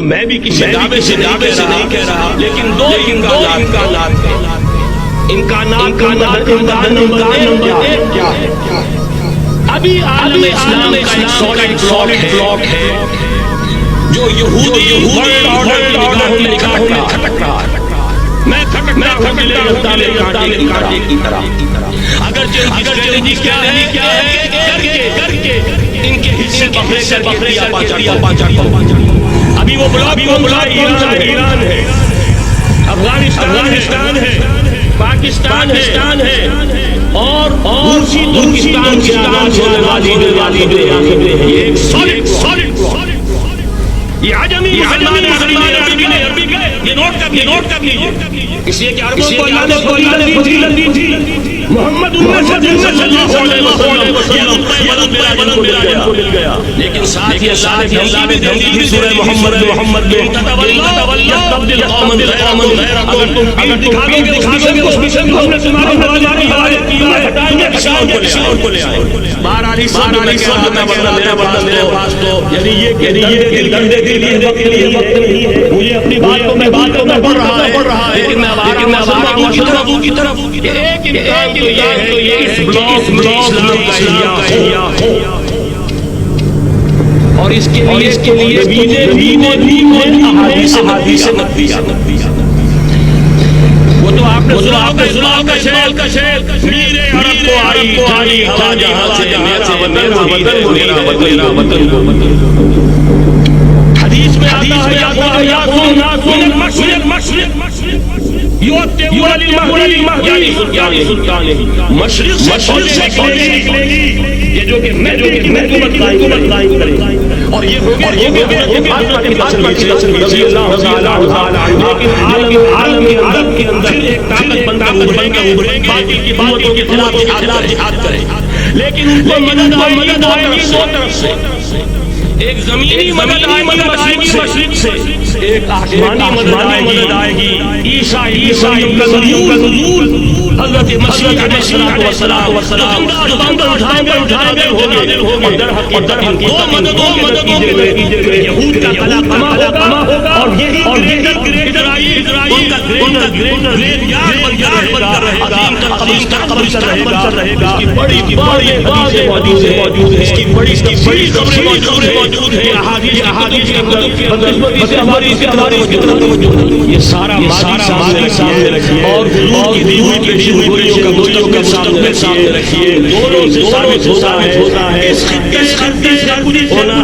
میں بھی کسی دعوے سے نہیں کہہ رہا، لیکن دو امکانات ہیں۔ امکانات نمبر ایک کیا ہے؟ ابھی عالم اسلام کا ایک سالڈ بلاک ہے جو یہودی ورلڈ آرڈر کی نگاہوں میں کھٹک رہا ہے۔ میں کھٹکتا ہوں کانٹے کی طرح۔ اگر جن کیا ہے کر کے ان کے حصے بکرے پاچا کرو۔ ابھی وہ بلاک ایران ہے، افغانستان ہے، پاکستان ہے اور روسی ترکستان کے آغاز ہونے والی جو ریاستیں ہیں، یہ ایک سالڈ یہ عجمی عربی نے یہ نوٹ کر لیجیے، اس لیے کہ عربوں کو اللہ نے فضیلت دی تھی۔ محمد صلی اللہ علیہ وسلم بدن مل گیا، لیکن ساتھ ہی اللہ نے دھمکی دی سورہ محمد میں یستبدل قوما غیرکم، اگر تم دکھا گے اس مشن کو ہم نے تمہاری حفاظت کی ہے، کسی اور کو لے آئے۔ بہرحال میرا میرے پاس تو یعنی یہ درد کے لیے وقت نہیں ہے، مجھے اپنی باتوں میں پڑھ رہا ہے، لیکن میں موضوع کی طرف ایک امکان تو یہ ہے اس بلاک اسلام کا احیاء ہو، اور اس کے لیے بھی احادیث نبویہ۔ وہ تو آپ نے سنا کا شعر، میرے عرب کو آئی ہوا جہاں سے، میرا وطن حدیث میں آتا ہے یا مشرق نکلے گی، یہ جو کہ میں بتلائیں کرے، اور یہ عالم کے اندر ایک طاقت بن کر ابھریں گے، باقی کی قوتوں کے خلاف جہاد کرے، لیکن ان کو مدد آئے گی دو طرف سے، ایک زمینی مدد آئے گی مشرق سے، ایک آسمانی مدد آئے گی۔ عیسیٰ کا نزول حضرت مسیح علیہ السلام اٹھائے گئے ہوگے، اور در حقیقت دو مددوں کے نتیجے میں یہود کا قلعہ ہوگا، اور یہی گریٹ ان کا گریٹ یارڈ بن کر رہے گا، قبرستان بن کر رہے گا۔ اس کی بڑی حدیثیں موجود ہیں، اس کی بڑی خبریں موجود ہیں، احادیث کے اندر ہماری اس کی طرف توجہ، یہ سارا سامنے رکھیے، اور حضور کی دی ہوئی پیشین گوئیوں کا مستقبل سامنے رکھیے، دونوں سے ثابت ہوتا ہے اس خطے کا ہونا